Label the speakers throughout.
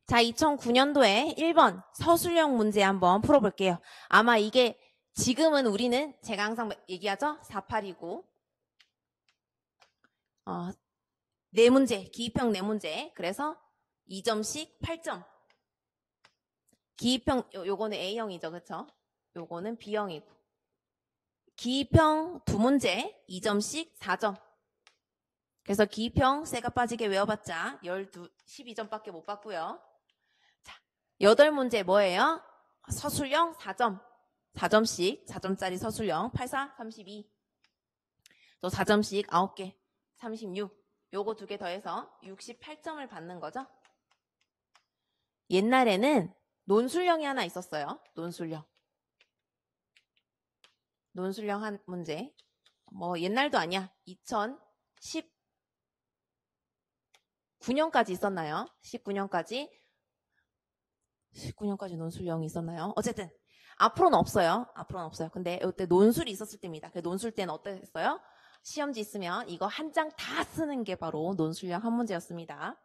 Speaker 1: 자, 2009년도에 1번 서술형 문제 한번 풀어볼게요. 아마 이게 지금은 우리는 제가 항상 얘기하죠. 48이고 4문제, 기입형 4문제. 그래서 2점씩 8점. 기입형 요거는 A형이죠. 그렇죠? 요거는 B형이고. 기입형 2문제 2점씩 4점. 그래서 기입형 쇠가 빠지게 외워봤자 12점밖에 못 받고요. 자, 8문제 뭐예요? 서술형 4점. 4점씩 4점짜리 서술형 84, 32. 또 4점씩 9개 36. 요거 2개 더해서 68점을 받는 거죠. 옛날에는 논술형이 하나 있었어요. 논술형 한 문제. 뭐 옛날도 아니야. 2019년까지 있었나요? 19년까지 논술형이 있었나요? 어쨌든 앞으로는 없어요. 근데 이때 논술이 있었을 때입니다. 그 논술 때는 어땠어요? 시험지 있으면 이거 한 장 다 쓰는 게 바로 논술형 한 문제였습니다.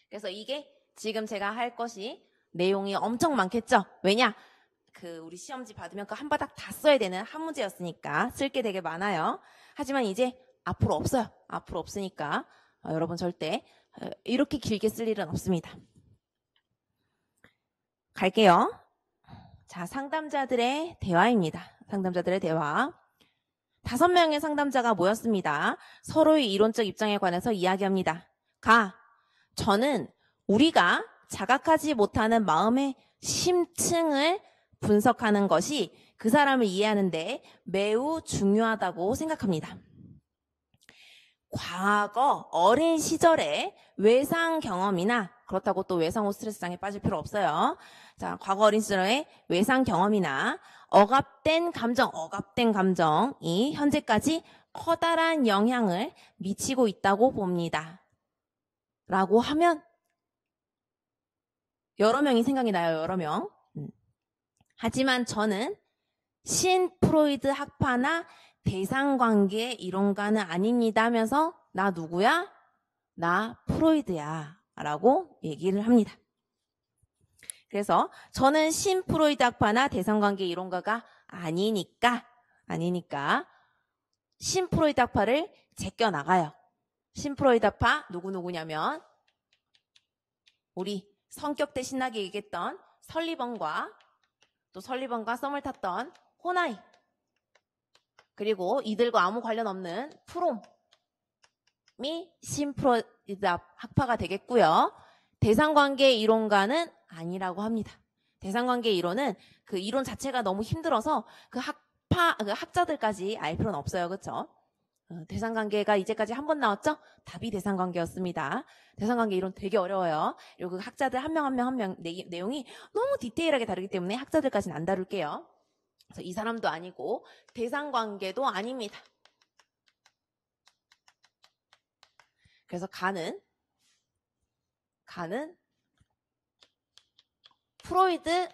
Speaker 1: 그래서 이게 지금 제가 할 것이 내용이 엄청 많겠죠? 왜냐? 우리 시험지 받으면 그 한 바닥 다 써야 되는 한 문제였으니까 쓸 게 되게 많아요. 하지만 이제 앞으로 없어요. 앞으로 없으니까 여러분 절대 이렇게 길게 쓸 일은 없습니다. 갈게요. 자, 상담자들의 대화입니다. 상담자들의 대화. 5명의 상담자가 모였습니다. 서로의 이론적 입장에 관해서 이야기합니다. 저는 우리가 자각하지 못하는 마음의 심층을 분석하는 것이 그 사람을 이해하는데 매우 중요하다고 생각합니다. 과거 어린 시절의 외상 경험이나 그렇다고 또 외상 후 스트레스장애 빠질 필요 없어요. 자, 과거 어린 시절의 외상 경험이나 억압된 감정이 현재까지 커다란 영향을 미치고 있다고 봅니다. 라고 하면 여러 명이 생각이 나요. 여러 명. 하지만 저는 신프로이드 학파나 대상관계 이론가는 아닙니다 하면서 나 누구야? 나 프로이드야 라고 얘기를 합니다. 그래서 저는 신프로이드 학파나 대상관계 이론가가 아니니까 신프로이드 학파를 제껴나가요. 신프로이드 학파 누구냐면 우리 성격대 신나게 얘기했던 설리번과 썸을 탔던 호나이, 그리고 이들과 아무 관련 없는 프롬이 신프로이드 학파가 되겠고요. 대상관계 이론가는 아니라고 합니다. 대상관계 이론은 그 이론 자체가 너무 힘들어서 그 학자들까지 알 필요는 없어요. 그렇죠? 대상관계가 이제까지 한 번 나왔죠? 답이 대상관계였습니다. 대상관계 이론 되게 어려워요. 그리고 그 학자들 한 명 내용이 너무 디테일하게 다르기 때문에 학자들까지는 안 다룰게요. 그래서 이 사람도 아니고 대상관계도 아닙니다. 그래서 가는 프로이드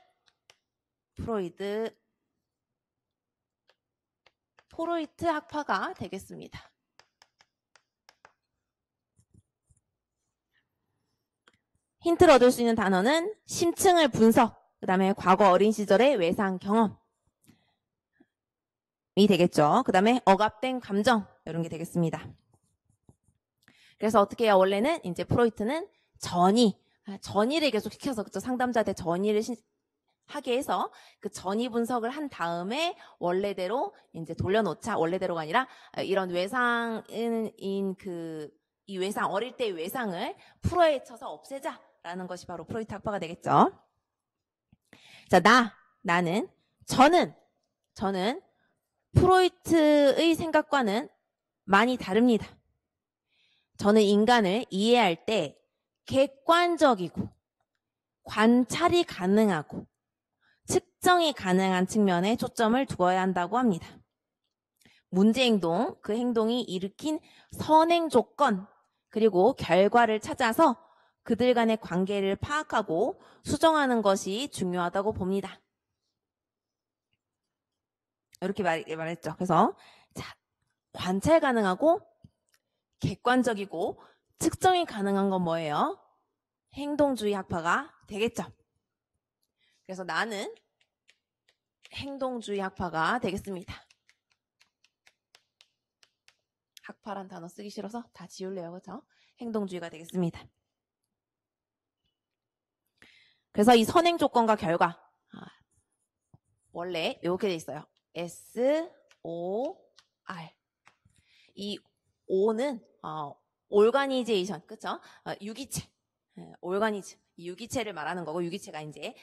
Speaker 1: 학파가 되겠습니다. 힌트를 얻을 수 있는 단어는 심층을 분석, 그 다음에 과거 어린 시절의 외상 경험이 되겠죠. 그 다음에 억압된 감정, 이런 게 되겠습니다. 그래서 어떻게 해요? 원래는 이제 프로이트는 전이를 계속 시켜서, 그쵸? 상담자한테 전이를 하게 해서 그 전이 분석을 한 다음에 원래대로 이제 돌려놓자. 원래대로가 아니라 이런 외상인 이 외상, 어릴 때의 외상을 풀어헤 쳐서 없애자라는 것이 바로 프로이트 학파가 되겠죠. 자, 저는 프로이트의 생각과는 많이 다릅니다. 저는 인간을 이해할 때 객관적이고 관찰이 가능하고 측정이 가능한 측면에 초점을 두어야 한다고 합니다. 문제행동, 그 행동이 일으킨 선행 조건, 그리고 결과를 찾아서 그들 간의 관계를 파악하고 수정하는 것이 중요하다고 봅니다. 이렇게 말했죠. 그래서 자, 관찰 가능하고 객관적이고 측정이 가능한 건 뭐예요? 행동주의 학파가 되겠죠. 그래서 나는 행동주의 학파가 되겠습니다. 학파란 단어 쓰기 싫어서 다 지울래요. 그렇죠? 행동주의가 되겠습니다. 그래서 이 선행 조건과 결과 원래 이렇게 돼 있어요. S, O, R. 이 O는 올가니제이션, 그쵸? 유기체, 올가니즘, 유기체를 말하는 거고, 유기체가 이제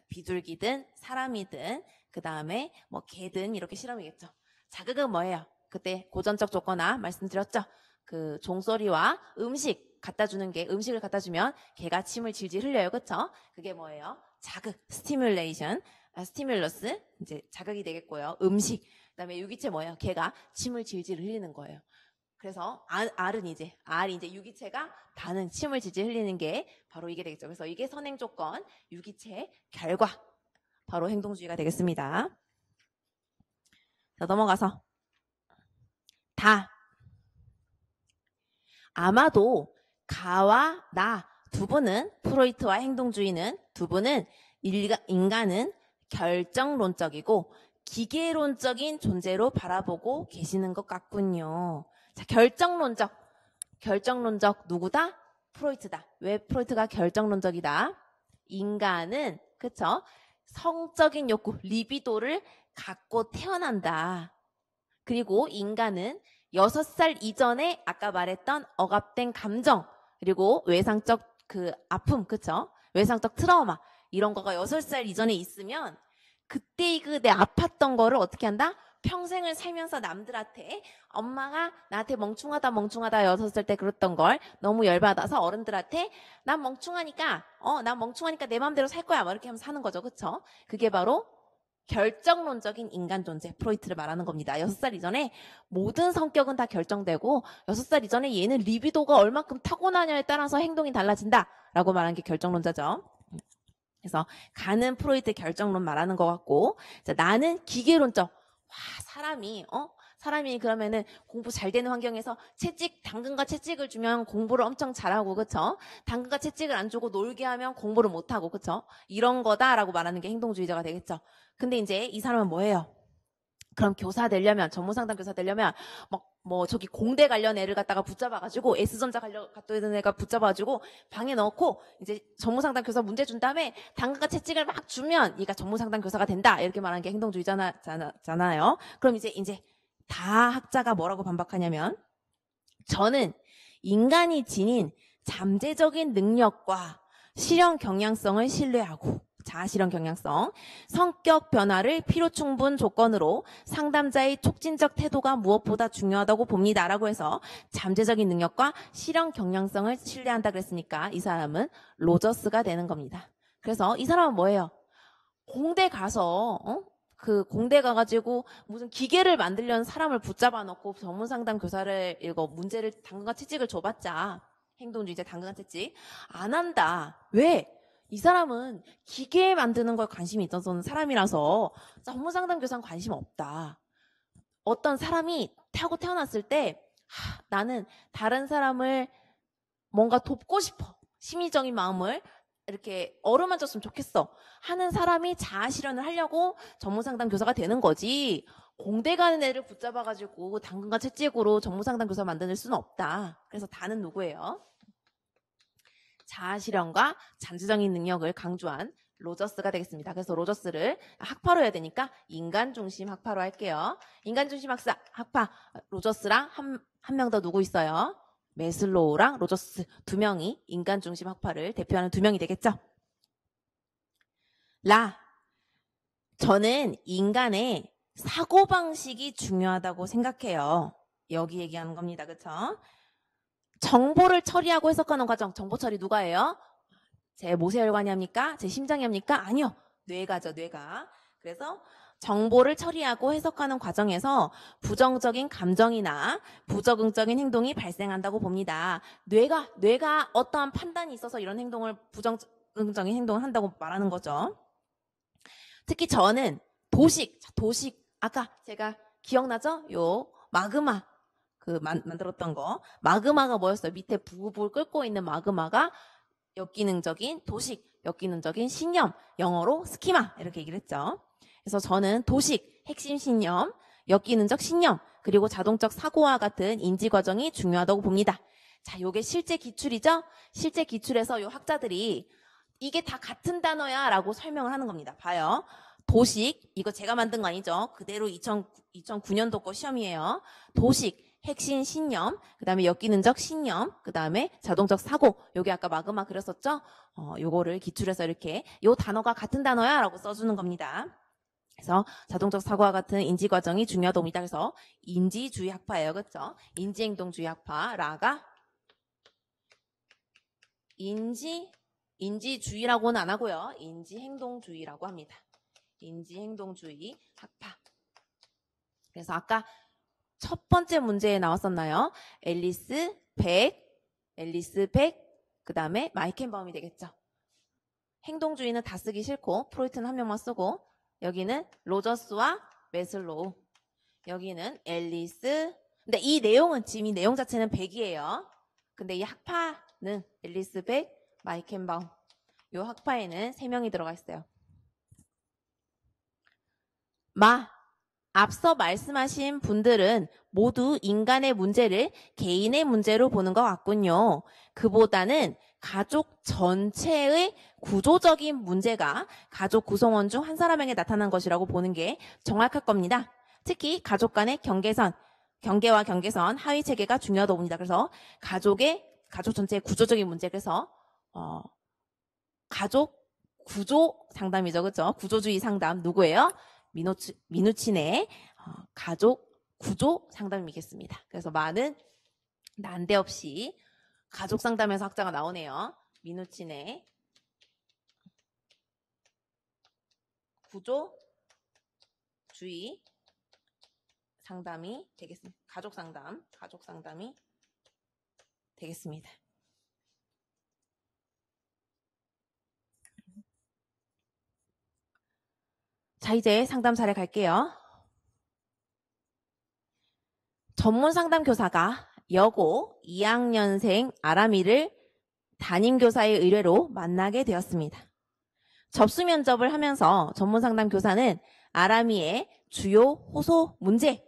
Speaker 1: 비둘기든 사람이든 그 다음에 뭐 개든 이렇게 실험이겠죠. 자극은 뭐예요? 그때 고전적 조건화 말씀드렸죠. 그 종소리와 음식 갖다 주는 게, 음식을 갖다 주면 개가 침을 질질 흘려요, 그쵸? 그게 뭐예요? 자극, 스티뮬레이션, 스티뮬러스, 이제 자극이 되겠고요. 음식, 그다음에 유기체 뭐예요? 개가 침을 질질 흘리는 거예요. 그래서 R이 이제 유기체가 반응, 침을 질질 흘리는 게 바로 이게 되겠죠. 그래서 이게 선행 조건, 유기체, 결과, 바로 행동주의가 되겠습니다. 자, 넘어가서 다. 아마도 가와 나 두 분은, 프로이트와 행동주의는 두 분은 인간은 결정론적이고 기계론적인 존재로 바라보고 계시는 것 같군요. 자, 결정론적 누구다? 프로이트다. 왜 프로이트가 결정론적이다? 인간은 그쵸? 성적인 욕구, 리비도를 갖고 태어난다. 그리고 인간은 6살 이전에 아까 말했던 억압된 감정, 그리고 외상적 그 아픔, 그쵸? 외상적 트라우마, 이런 거가 6살 이전에 있으면 그때 그 내 아팠던 거를 어떻게 한다? 평생을 살면서 남들한테 엄마가 나한테 멍충하다 6살 때 그랬던 걸 너무 열받아서 어른들한테 난 멍충하니까 내 마음대로 살 거야 막 이렇게 하면서 사는 거죠. 그쵸? 그게 바로 결정론적인 인간 존재, 프로이트를 말하는 겁니다. 6살 이전에 모든 성격은 다 결정되고 6살 이전에 얘는 리비도가 얼만큼 타고나냐에 따라서 행동이 달라진다 라고 말하는 게 결정론자죠. 그래서 가는 프로이트 결정론 말하는 것 같고, 자, 나는 기계론적. 와, 사람이 그러면은 공부 잘 되는 환경에서 당근과 채찍을 주면 공부를 엄청 잘하고, 그쵸? 당근과 채찍을 안 주고 놀게 하면 공부를 못하고, 그쵸? 이런 거다라고 말하는 게 행동주의자가 되겠죠. 근데 이제 이 사람은 뭐예요? 그럼 교사 되려면, 전문상담 교사 되려면, 저기 공대 관련 애를 갖다가 붙잡아가지고, S전자 갔다 오는 애가 붙잡아가지고, 방에 넣고, 이제 전문상담 교사 문제 준 다음에, 당근과 채찍을 막 주면, 얘가 전문상담 교사가 된다. 이렇게 말하는 게 행동주의잖아요. 그럼 이제 다 학자가 뭐라고 반박하냐면, 저는 인간이 지닌 잠재적인 능력과 실현 경향성을 신뢰하고, 자아실현 경향성, 성격 변화를 필요충분 조건으로 상담자의 촉진적 태도가 무엇보다 중요하다고 봅니다. 라고 해서 잠재적인 능력과 실현 경향성을 신뢰한다 그랬으니까 이 사람은 로저스가 되는 겁니다. 그래서 이 사람은 뭐예요? 공대 가서 그 공대 가가지고 무슨 기계를 만들려는 사람을 붙잡아 놓고 전문상담 교사를 이거 문제를 당근과 채찍을 줘봤자 행동주의자 당근과 채찍 안 한다. 왜? 이 사람은 기계 만드는 걸 관심이 있던 사람이라서 전문상담 교사는 관심 없다. 어떤 사람이 타고 태어났을 때 나는 다른 사람을 뭔가 돕고 싶어. 심리적인 마음을 이렇게 어루만졌으면 좋겠어 하는 사람이 자아실현을 하려고 전문상담 교사가 되는 거지. 공대 가는 애를 붙잡아가지고 당근과 채찍으로 전문상담 교사 만들 수는 없다. 그래서 다는 누구예요? 자아실현과 잠재적인 능력을 강조한 로저스가 되겠습니다. 그래서 로저스를 학파로 해야 되니까 인간중심 학파로 할게요. 인간중심 학파 로저스랑 한 명 더 누구 있어요? 메슬로우랑 로저스 두 명이 인간중심 학파를 대표하는 두 명이 되겠죠. 저는 인간의 사고방식이 중요하다고 생각해요. 여기 얘기하는 겁니다. 그쵸? 정보를 처리하고 해석하는 과정, 정보 처리 누가 해요? 제 모세혈관이 합니까? 제 심장이 합니까? 아니요. 뇌가죠, 뇌가. 그래서 정보를 처리하고 해석하는 과정에서 부정적인 감정이나 부적응적인 행동이 발생한다고 봅니다. 뇌가 어떠한 판단이 있어서 이런 행동을 부정적인 행동을 한다고 말하는 거죠. 특히 저는 도식, 아까 제가 기억나죠? 요 마그마 만들었던 거. 마그마가 뭐였어요? 밑에 부글부글 끓고 있는 마그마가 역기능적인 도식, 역기능적인 신념, 영어로 스키마 이렇게 얘기를 했죠. 그래서 저는 도식, 핵심 신념, 역기능적 신념, 그리고 자동적 사고와 같은 인지 과정이 중요하다고 봅니다. 자, 요게 실제 기출이죠? 실제 기출에서 요 학자들이 이게 다 같은 단어야 라고 설명을 하는 겁니다. 봐요. 도식, 이거 제가 만든 거 아니죠? 그대로 2009년도 거 시험이에요. 도식, 핵심 신념, 그 다음에 역기능적 신념, 그 다음에 자동적 사고, 요게 아까 마그마 그렸었죠? 요거를 기출해서 이렇게 요 단어가 같은 단어야 라고 써주는 겁니다. 그래서 자동적 사고와 같은 인지 과정이 중요하다고 봅니다. 그래서 인지주의 학파예요. 그렇죠? 인지행동주의 학파, 라가 인지주의라고는 안 하고요. 인지행동주의라고 합니다. 인지행동주의 학파. 그래서 아까 첫 번째 문제에 나왔었나요? 앨리스 100, 그 다음에 마이켄바움이 되겠죠. 행동주의는 다 쓰기 싫고 프로이트는 한 명만 쓰고 여기는 로저스와 메슬로우, 여기는 앨리스. 근데 이 내용은 지금 이 내용 자체는 100이에요. 근데 이 학파는 앨리스 100, 마이켄바움. 이 학파에는 3명이 들어가 있어요. 앞서 말씀하신 분들은 모두 인간의 문제를 개인의 문제로 보는 것 같군요. 그보다는 가족 전체의 구조적인 문제가 가족 구성원 중 한 사람에게 나타난 것이라고 보는 게 정확할 겁니다. 특히 가족 간의 경계와 경계선, 하위 체계가 중요하다고 봅니다. 그래서 가족 전체의 구조적인 문제, 그래서 가족 구조 상담이죠. 그렇죠? 구조주의 상담 누구예요? 미누친의 가족 구조 상담이겠습니다. 그래서 많은 난데없이 가족 상담에서 학자가 나오네요. 미누친의 구조주의 상담이 되겠습니다. 가족 상담이 되겠습니다. 자, 이제 상담 사례 갈게요. 전문 상담 교사가 여고 2학년생 아람이를 담임교사의 의뢰로 만나게 되었습니다. 접수 면접을 하면서 전문 상담 교사는 아람이의 주요 호소 문제,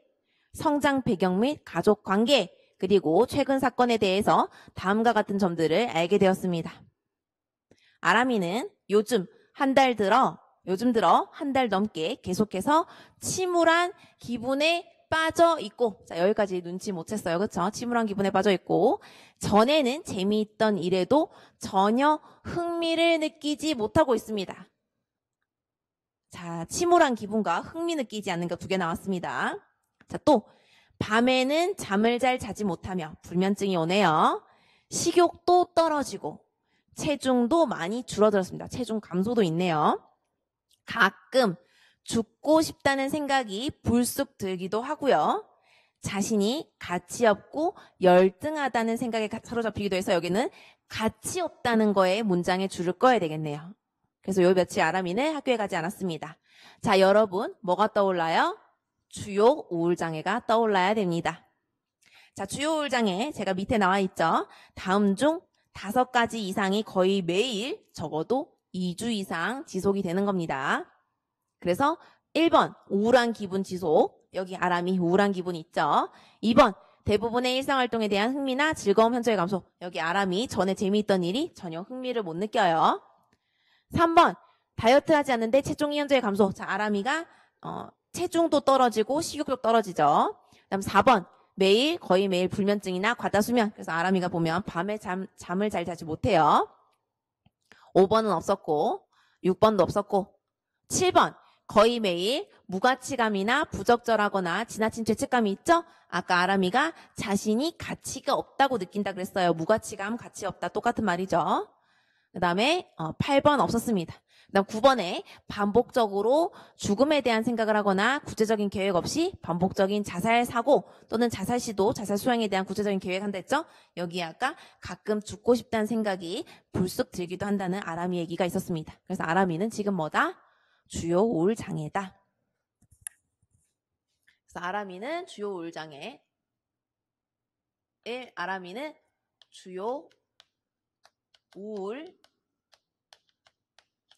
Speaker 1: 성장 배경 및 가족 관계, 그리고 최근 사건에 대해서 다음과 같은 점들을 알게 되었습니다. 아람이는 요즘 들어 한 달 넘게 계속해서 침울한 기분에 빠져 있고, 자, 여기까지 눈치 못 챘어요. 그쵸? 침울한 기분에 빠져 있고, 전에는 재미있던 일에도 전혀 흥미를 느끼지 못하고 있습니다. 자, 침울한 기분과 흥미 느끼지 않는 거 2개 나왔습니다. 자, 또 밤에는 잠을 잘 자지 못하며 불면증이 오네요. 식욕도 떨어지고 체중도 많이 줄어들었습니다. 체중 감소도 있네요. 가끔 죽고 싶다는 생각이 불쑥 들기도 하고요. 자신이 가치 없고 열등하다는 생각에 사로잡히기도 해서 여기는 가치 없다는 거에 문장에 줄을 꺼야 되겠네요. 그래서 요 며칠 아람이는 학교에 가지 않았습니다. 자, 여러분 뭐가 떠올라요? 주요 우울장애가 떠올라야 됩니다. 자, 주요 우울장애 제가 밑에 나와 있죠. 다음 중 5가지 이상이 거의 매일 적어도 2주 이상 지속이 되는 겁니다. 그래서 1번 우울한 기분 지속, 여기 아람이 우울한 기분 있죠. 2번 대부분의 일상활동에 대한 흥미나 즐거움 현저히 감소, 여기 아람이 전에 재미있던 일이 전혀 흥미를 못 느껴요. 3번 다이어트 하지 않는데 체중이 현저히 감소, 자, 아람이가 체중도 떨어지고 식욕도 떨어지죠. 그다음 4번 거의 매일 불면증이나 과다수면, 그래서 아람이가 보면 밤에 잠을 잘 자지 못해요. 5번은 없었고 6번도 없었고 7번 거의 매일 무가치감이나 부적절하거나 지나친 죄책감이 있죠? 아까 아람이가 자신이 가치가 없다고 느낀다 그랬어요. 무가치감, 가치 없다 똑같은 말이죠. 그 다음에 8번 없었습니다. 그 다음 9번에 반복적으로 죽음에 대한 생각을 하거나 구체적인 계획 없이 반복적인 자살 사고 또는 자살 시도, 자살 수행에 대한 구체적인 계획한다 했죠? 여기 아까 가끔 죽고 싶다는 생각이 불쑥 들기도 한다는 아람이 얘기가 있었습니다. 그래서 아람이는 지금 뭐다? 주요 우울 장애다. 그래서 아람이는 주요 우울 장애. 아람이는 주요 우울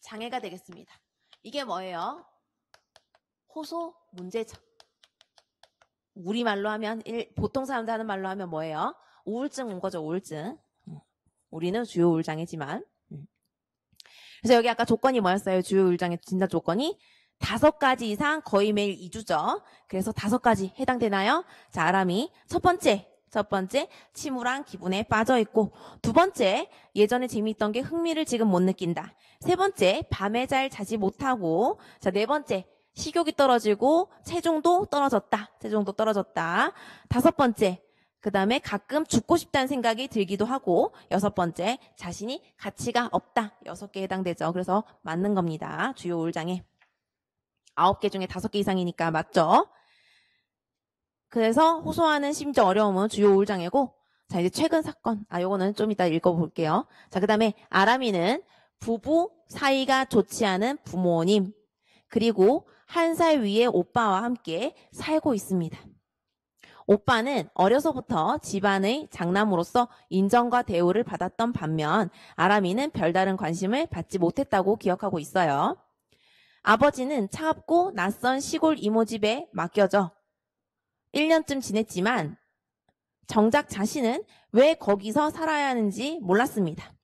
Speaker 1: 장애가 되겠습니다. 이게 뭐예요? 호소 문제죠. 우리말로 하면 보통 사람들 하는 말로 하면 뭐예요? 우울증 온 거죠. 우울증. 우리는 주요 우울 장애지만. 그래서 여기 아까 조건이 뭐였어요? 주요 우울 장애 진단 조건이 5가지 이상 거의 매일 2주죠. 그래서 5가지 해당되나요? 자, 아람이 첫 번째 침울한 기분에 빠져 있고, 두 번째 예전에 재미있던 게 흥미를 지금 못 느낀다. 세 번째 밤에 잘 자지 못하고, 자, 네 번째 식욕이 떨어지고 체중도 떨어졌다. 다섯 번째 그 다음에 가끔 죽고 싶다는 생각이 들기도 하고, 여섯 번째 자신이 가치가 없다. 6개 해당되죠. 그래서 맞는 겁니다. 주요 우울장애 9개 중에 5개 이상이니까 맞죠? 그래서 호소하는 심적 어려움은 주요 우울장애고, 자, 이제 최근 사건. 요거는 좀 이따 읽어볼게요. 자, 그 다음에 아람이는 부부 사이가 좋지 않은 부모님, 그리고 1살 위의 오빠와 함께 살고 있습니다. 오빠는 어려서부터 집안의 장남으로서 인정과 대우를 받았던 반면 아람이는 별다른 관심을 받지 못했다고 기억하고 있어요. 아버지는 차갑고 낯선 시골 이모 집에 맡겨져 1년쯤 지냈지만 정작 자신은 왜 거기서 살아야 하는지 몰랐습니다.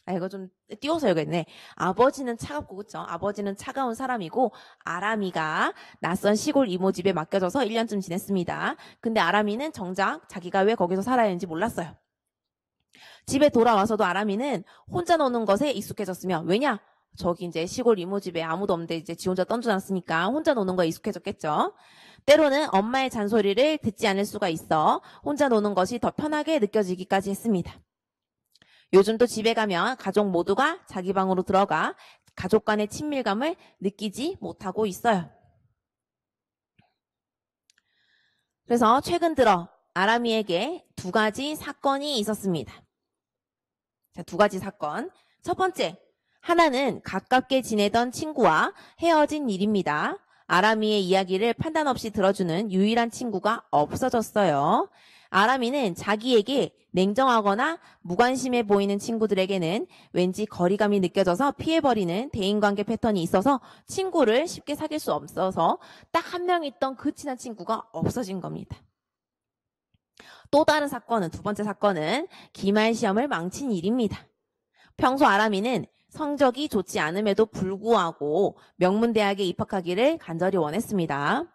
Speaker 1: 이거 좀 띄워서 읽었네. 아버지는 차갑고, 그쵸? 아버지는 차가운 사람이고, 아람이가 낯선 시골 이모 집에 맡겨져서 1년쯤 지냈습니다. 근데 아람이는 정작 자기가 왜 거기서 살아야 하는지 몰랐어요. 집에 돌아와서도 아람이는 혼자 노는 것에 익숙해졌으며, 왜냐? 저기 이제 시골 이모 집에 아무도 없는데 이제 지 혼자 던져놨으니까 혼자 노는 거에 익숙해졌겠죠. 때로는 엄마의 잔소리를 듣지 않을 수가 있어 혼자 노는 것이 더 편하게 느껴지기까지 했습니다. 요즘도 집에 가면 가족 모두가 자기 방으로 들어가 가족 간의 친밀감을 느끼지 못하고 있어요. 그래서 최근 들어 아람이에게 2가지 사건이 있었습니다. 자, 2가지 사건. 첫 번째, 하나는 가깝게 지내던 친구와 헤어진 일입니다. 아람이의 이야기를 판단 없이 들어주는 유일한 친구가 없어졌어요. 아람이는 자기에게 냉정하거나 무관심해 보이는 친구들에게는 왠지 거리감이 느껴져서 피해버리는 대인관계 패턴이 있어서 친구를 쉽게 사귈 수 없어서 딱 한 명 있던 그 친한 친구가 없어진 겁니다. 또 다른 사건은, 2번째 사건은 기말 시험을 망친 일입니다. 평소 아람이는 성적이 좋지 않음에도 불구하고 명문대학에 입학하기를 간절히 원했습니다.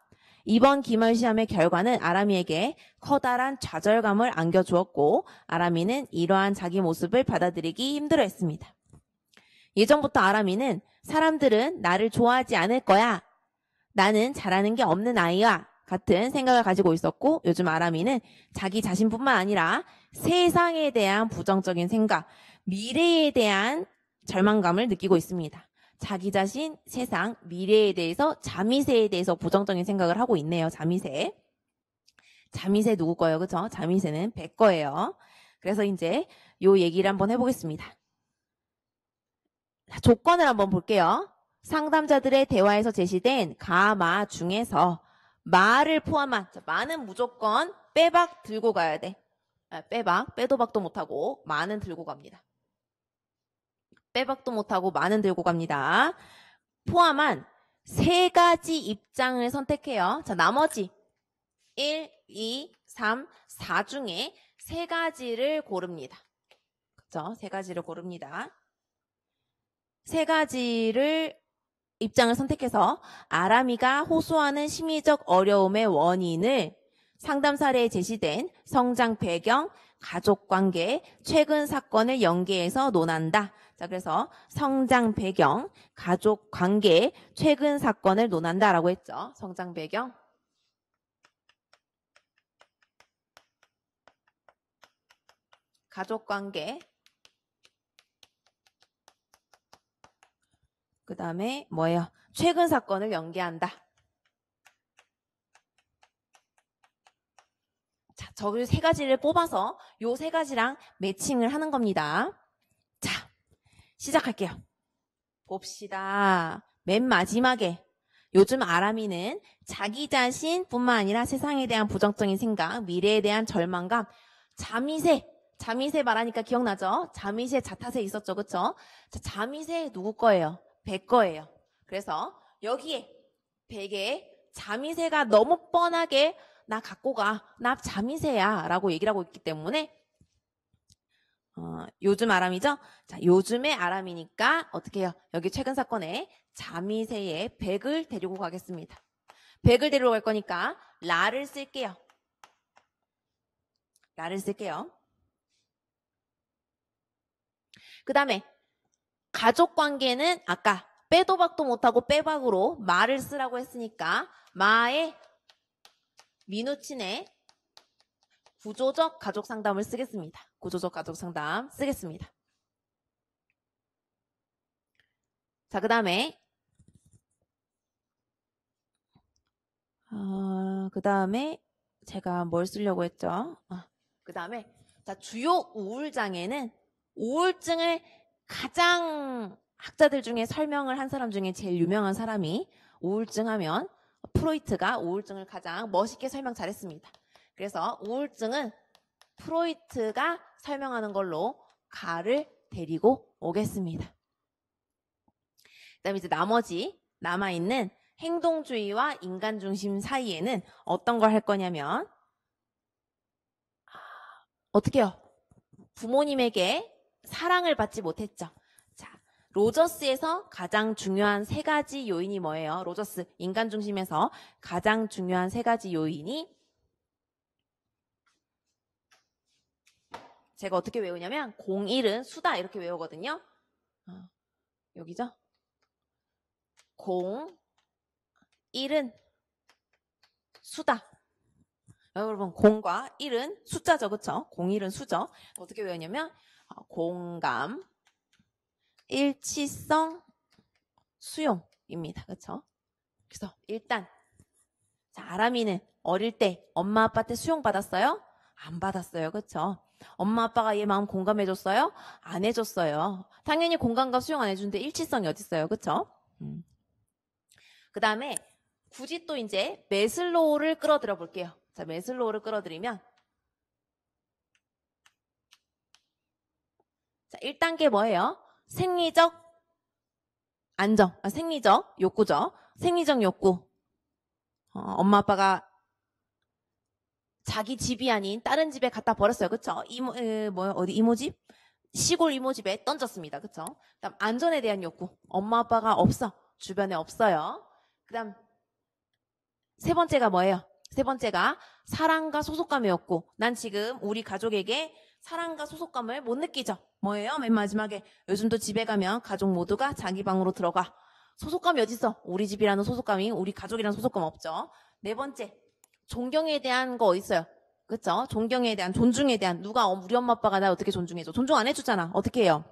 Speaker 1: 이번 기말시험의 결과는 아람이에게 커다란 좌절감을 안겨주었고 아람이는 이러한 자기 모습을 받아들이기 힘들어했습니다. 예전부터 아람이는 사람들은 나를 좋아하지 않을 거야. 나는 잘하는 게 없는 아이야. 같은 생각을 가지고 있었고 요즘 아람이는 자기 자신뿐만 아니라 세상에 대한 부정적인 생각, 미래에 대한 절망감을 느끼고 있습니다. 자기 자신, 세상, 미래에 대해서, 자미세에 대해서 부정적인 생각을 하고 있네요. 자미세. 자미세 누구 거예요? 그쵸? 자미세는 배 거예요. 그래서 이제 요 얘기를 한번 해보겠습니다. 조건을 한번 볼게요. 상담자들의 대화에서 제시된 가마 중에서 마를 포함한, 마는 무조건 빼박 들고 가야 돼. 빼도 박도 못하고 마는 들고 갑니다. 빼박도 못하고 마는 들고 갑니다. 포함한 3가지 입장을 선택해요. 자, 나머지 1, 2, 3, 4 중에 3가지를 고릅니다. 그렇죠? 3가지를 고릅니다. 3가지를 입장을 선택해서 아람이가 호소하는 심리적 어려움의 원인을 상담 사례에 제시된 성장 배경, 가족관계, 최근 사건을 연계해서 논한다. 자, 그래서 성장 배경, 가족관계, 최근 사건을 논한다라고 했죠. 성장 배경. 가족관계. 그 다음에 뭐예요? 최근 사건을 연계한다. 자, 저기 3가지를 뽑아서 요 3가지랑 매칭을 하는 겁니다. 자, 시작할게요. 봅시다. 맨 마지막에 요즘 아람이는 자기 자신뿐만 아니라 세상에 대한 부정적인 생각, 미래에 대한 절망감, 자미세, 자미세 말하니까 기억나죠? 자미세 자타세 있었죠. 그쵸? 자, 자미세 누구 거예요? 배 거예요. 그래서 여기에 백에 자미세가 너무 뻔하게 나 갖고 가. 나 자미세야. 라고 얘기를 하고 있기 때문에 요즘 아람이죠? 자, 요즘의 아람이니까 어떻게 해요? 여기 최근 사건에 자미세의 백을 데리고 가겠습니다. 백을 데리고 갈 거니까 라를 쓸게요. 라를 쓸게요. 그 다음에 가족 관계는 아까 빼도 박도 못하고 빼박으로 마를 쓰라고 했으니까 마의 민우친의 구조적 가족 상담을 쓰겠습니다. 구조적 가족 상담 쓰겠습니다. 자, 그 다음에 제가 뭘 쓰려고 했죠? 그 다음에 자, 주요 우울장애는 우울증을 가장 학자들 중에 설명을 한 사람 중에 제일 유명한 사람이 우울증 하면 프로이트가 우울증을 가장 멋있게 설명 잘했습니다. 그래서 우울증은 프로이트가 설명하는 걸로 가를 데리고 오겠습니다. 그 다음에 이제 나머지 남아있는 행동주의와 인간중심 사이에는 어떤 걸 할 거냐면 어떻게 해요? 부모님에게 사랑을 받지 못했죠. 자, 로저스에서 가장 중요한 세 가지 요인이 뭐예요? 로저스 인간중심에서 가장 중요한 세 가지 요인이 제가 어떻게 외우냐면 01은 수다 이렇게 외우거든요. 여기죠? 01은 수다. 여러분 0과 1은 숫자죠. 그렇죠? 01은 수죠. 어떻게 외우냐면 공감, 일치성, 수용입니다. 그렇죠? 그래서 일단 자, 아람이는 어릴 때 엄마 아빠한테 수용받았어요? 안 받았어요. 그렇죠? 엄마 아빠가 얘 마음 공감해줬어요? 안 해줬어요. 당연히 공감과 수용 안 해주는데 일치성이 어딨어요. 그렇죠? 그 다음에 굳이 또 이제 메슬로우를 끌어들여 볼게요. 자, 메슬로우를 끌어들이면 자, 1단계 뭐예요? 생리적 안정, 생리적 욕구죠. 생리적 욕구. 엄마 아빠가 자기 집이 아닌 다른 집에 갖다 버렸어요. 그쵸? 어디 이모집? 시골 이모집에 던졌습니다. 그쵸? 그다음 안전에 대한 욕구. 엄마 아빠가 없어. 주변에 없어요. 그다음 세 번째가 뭐예요? 세 번째가 사랑과 소속감의 욕구. 난 지금 우리 가족에게 사랑과 소속감을 못 느끼죠. 뭐예요? 맨 마지막에 요즘도 집에 가면 가족 모두가 자기 방으로 들어가. 소속감이 어딨어? 우리 집이라는 소속감이 우리 가족이라는 소속감 없죠. 네 번째, 존경에 대한 거 있어요. 그쵸? 존경에 대한, 존중에 대한, 누가 우리 엄마 아빠가 나 어떻게 존중해줘? 존중 안 해주잖아. 어떻게 해요?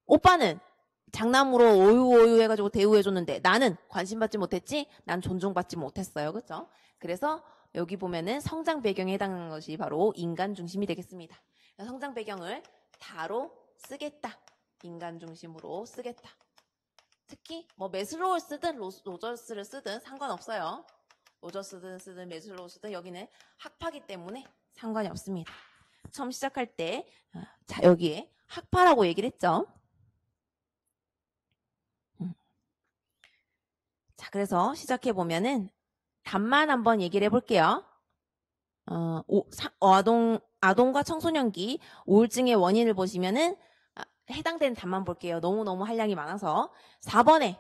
Speaker 1: 오빠는 장남으로 오유 해가지고 대우해줬는데 나는 관심받지 못했지? 난 존중받지 못했어요. 그쵸? 그래서 여기 보면은 성장 배경에 해당하는 것이 바로 인간 중심이 되겠습니다. 성장 배경을 다로 쓰겠다. 인간 중심으로 쓰겠다. 특히 뭐 메슬로우를 쓰든 로저스를 쓰든 상관없어요. 로저스든 쓰든 메슬로우 쓰든 여기는 학파기 때문에 상관이 없습니다. 처음 시작할 때 자, 여기에 학파라고 얘기를 했죠. 자, 그래서 시작해 보면은 답만 한번 얘기를 해볼게요. 아동과 청소년기 우울증의 원인을 보시면은 해당되는 답만 볼게요. 너무너무 할 양이 많아서 4번에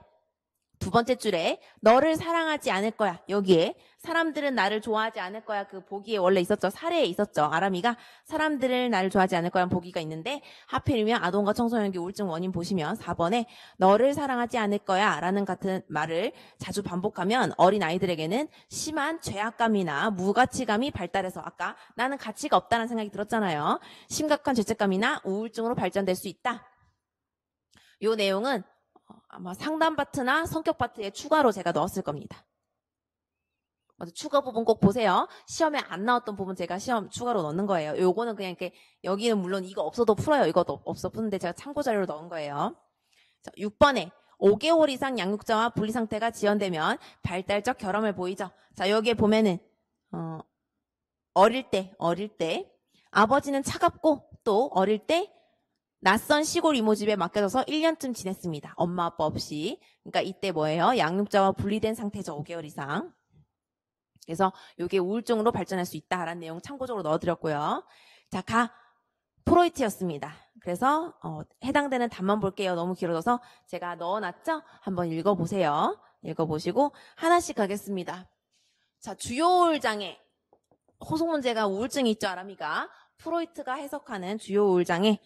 Speaker 1: 두 번째 줄에 너를 사랑하지 않을 거야. 여기에 사람들은 나를 좋아하지 않을 거야. 그 보기에 원래 있었죠. 사례에 있었죠. 아람이가 사람들을 나를 좋아하지 않을 거야 보기가 있는데 하필이면 아동과 청소년기 우울증 원인 보시면 4번에 너를 사랑하지 않을 거야 라는 같은 말을 자주 반복하면 어린아이들에게는 심한 죄악감이나 무가치감이 발달해서 아까 나는 가치가 없다는 생각이 들었잖아요. 심각한 죄책감이나 우울증으로 발전될 수 있다. 이 내용은 아마 상담 파트나 성격 파트에 추가로 제가 넣었을 겁니다. 추가 부분 꼭 보세요. 시험에 안 나왔던 부분 제가 시험 추가로 넣는 거예요. 요거는 그냥 이렇게 여기는 물론 이거 없어도 풀어요. 이것도 없어 푸는데 제가 참고 자료로 넣은 거예요. 자, 6번에 5개월 이상 양육자와 분리 상태가 지연되면 발달적 결함을 보이죠. 자, 여기에 보면은 어릴 때 아버지는 차갑고 또 어릴 때 낯선 시골 이모 집에 맡겨져서 1년쯤 지냈습니다. 엄마 아빠 없이. 그러니까 이때 뭐예요? 양육자와 분리된 상태죠. 5개월 이상. 그래서 이게 우울증으로 발전할 수 있다라는 내용 참고적으로 넣어드렸고요. 자, 프로이트였습니다. 그래서 해당되는 답만 볼게요. 너무 길어져서 제가 넣어놨죠? 한번 읽어보세요. 읽어보시고 하나씩 가겠습니다. 자, 주요 우울장애. 호소 문제가 우울증이 있죠, 아람이가. 프로이트가 해석하는 주요 우울장애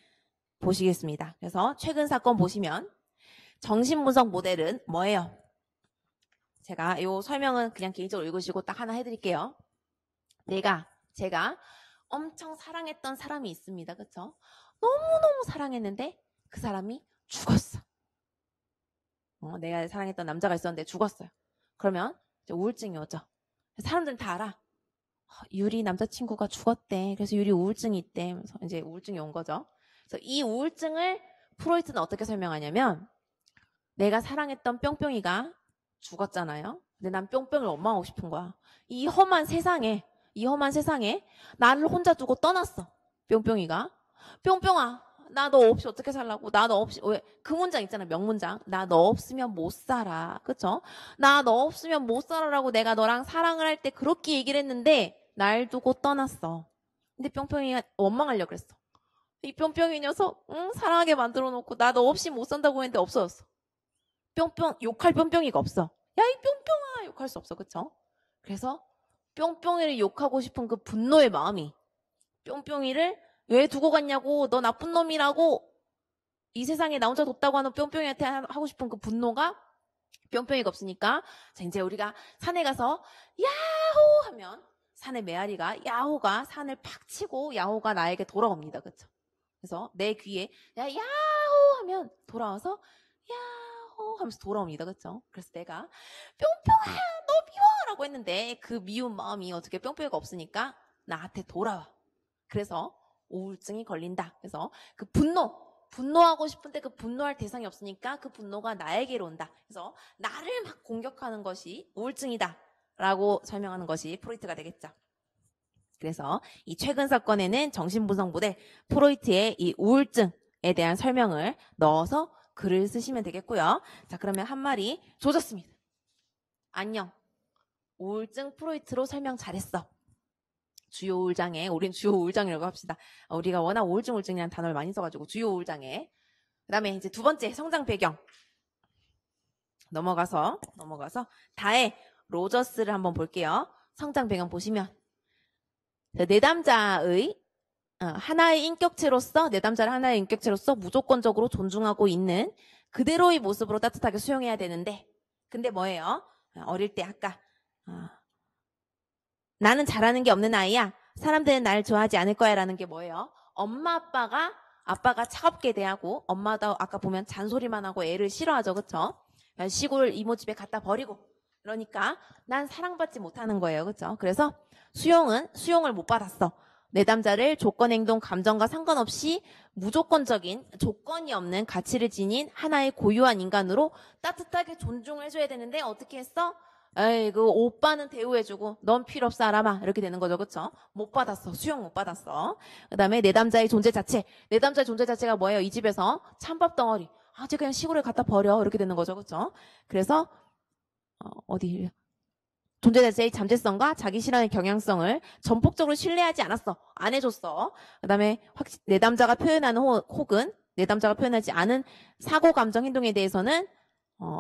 Speaker 1: 보시겠습니다. 그래서 최근 사건 보시면 정신분석 모델은 뭐예요? 제가 이 설명은 그냥 개인적으로 읽으시고 딱 하나 해드릴게요. 제가 엄청 사랑했던 사람이 있습니다. 그쵸? 너무너무 사랑했는데 그 사람이 죽었어. 내가 사랑했던 남자가 있었는데 죽었어요. 그러면 이제 우울증이 오죠. 사람들은 다 알아. 유리 남자친구가 죽었대. 그래서 유리 우울증이 있대. 그래서 이제 우울증이 온 거죠. 그래서 이 우울증을 프로이트는 어떻게 설명하냐면 내가 사랑했던 뿅뿅이가 죽었잖아요. 근데 난 뿅뿅을 원망하고 싶은 거야. 이 험한 세상에 나를 혼자 두고 떠났어. 뿅뿅이가. 뿅뿅아, 나 너 없이 어떻게 살라고? 나 너 없이, 왜? 그 문장 있잖아, 명문장. 나 너 없으면 못 살아. 그쵸? 나 너 없으면 못 살아라고 내가 너랑 사랑을 할 때 그렇게 얘기를 했는데 날 두고 떠났어. 근데 뿅뿅이가 원망하려고 그랬어. 이 뿅뿅이 녀석, 사랑하게 만들어 놓고 나 너 없이 못 산다고 했는데 없어졌어. 뿅뿅, 욕할 뿅뿅이가 없어. 야, 이 뿅뿅아! 욕할 수 없어. 그쵸? 그래서 뿅뿅이를 욕하고 싶은 그 분노의 마음이 뿅뿅이를 왜 두고 갔냐고, 너 나쁜 놈이라고, 이 세상에 나 혼자 뒀다고 하는 뿅뿅이한테 하고 싶은 그 분노가 뿅뿅이가 없으니까, 자, 이제 우리가 산에 가서 야호 하면 산의 메아리가 야호가 산을 팍 치고 야호가 나에게 돌아옵니다. 그쵸? 그래서 내 귀에 야, 야호 하면 돌아와서 야호 하면서 돌아옵니다. 그쵸? 그래서 내가 뿅뿅아 너 미워 라고 했는데 그 미운 마음이 어떻게 뿅뿅이가 없으니까 나한테 돌아와. 그래서 우울증이 걸린다. 그래서 그 분노하고 싶은데 그 분노할 대상이 없으니까 그 분노가 나에게로 온다. 그래서 나를 막 공격하는 것이 우울증이다 라고 설명하는 것이 프로이트가 되겠죠. 그래서 이 최근 사건에는 정신분석 모델 프로이트의 이 우울증에 대한 설명을 넣어서 글을 쓰시면 되겠고요. 자, 그러면 한 마리 조졌습니다. 안녕. 우울증 프로이트로 설명 잘했어. 주요 우울장애, 우린 주요 우울장애라고 합시다. 우리가 워낙 우울증이라는 단어를 많이 써가지고 주요 우울장애. 그 다음에 이제 두 번째 성장 배경. 넘어가서 다의 로저스를 한번 볼게요. 성장 배경 보시면 내담자의 하나의 인격체로서 내담자를 하나의 인격체로서 무조건적으로 존중하고 있는 그대로의 모습으로 따뜻하게 수용해야 되는데 근데 뭐예요? 어릴 때 아까 나는 잘하는 게 없는 아이야. 사람들은 나를 좋아하지 않을 거야 라는 게 뭐예요? 아빠가 차갑게 대하고 엄마도 아까 보면 잔소리만 하고 애를 싫어하죠. 그쵸? 시골 이모 집에 갖다 버리고 그러니까 난 사랑받지 못하는 거예요. 그쵸? 그래서 수용을 못 받았어. 내담자를 조건, 행동, 감정과 상관없이 무조건적인 조건이 없는 가치를 지닌 하나의 고유한 인간으로 따뜻하게 존중해줘야 되는데 어떻게 했어? 에이, 그 오빠는 대우해주고 넌 필요 없어 아람아 이렇게 되는 거죠. 그쵸? 못 받았어. 수용 못 받았어. 그 다음에 내담자의 존재 자체가 뭐예요? 이 집에서 찬밥 덩어리. 쟤 그냥 시골에 갖다 버려 이렇게 되는 거죠. 그쵸? 그래서 존재 자체의 잠재성과 자기 실현의 경향성을 전폭적으로 신뢰하지 않았어. 안 해줬어. 그 다음에 내담자가 표현하는 혹은 내담자가 표현하지 않은 사고, 감정, 행동에 대해서는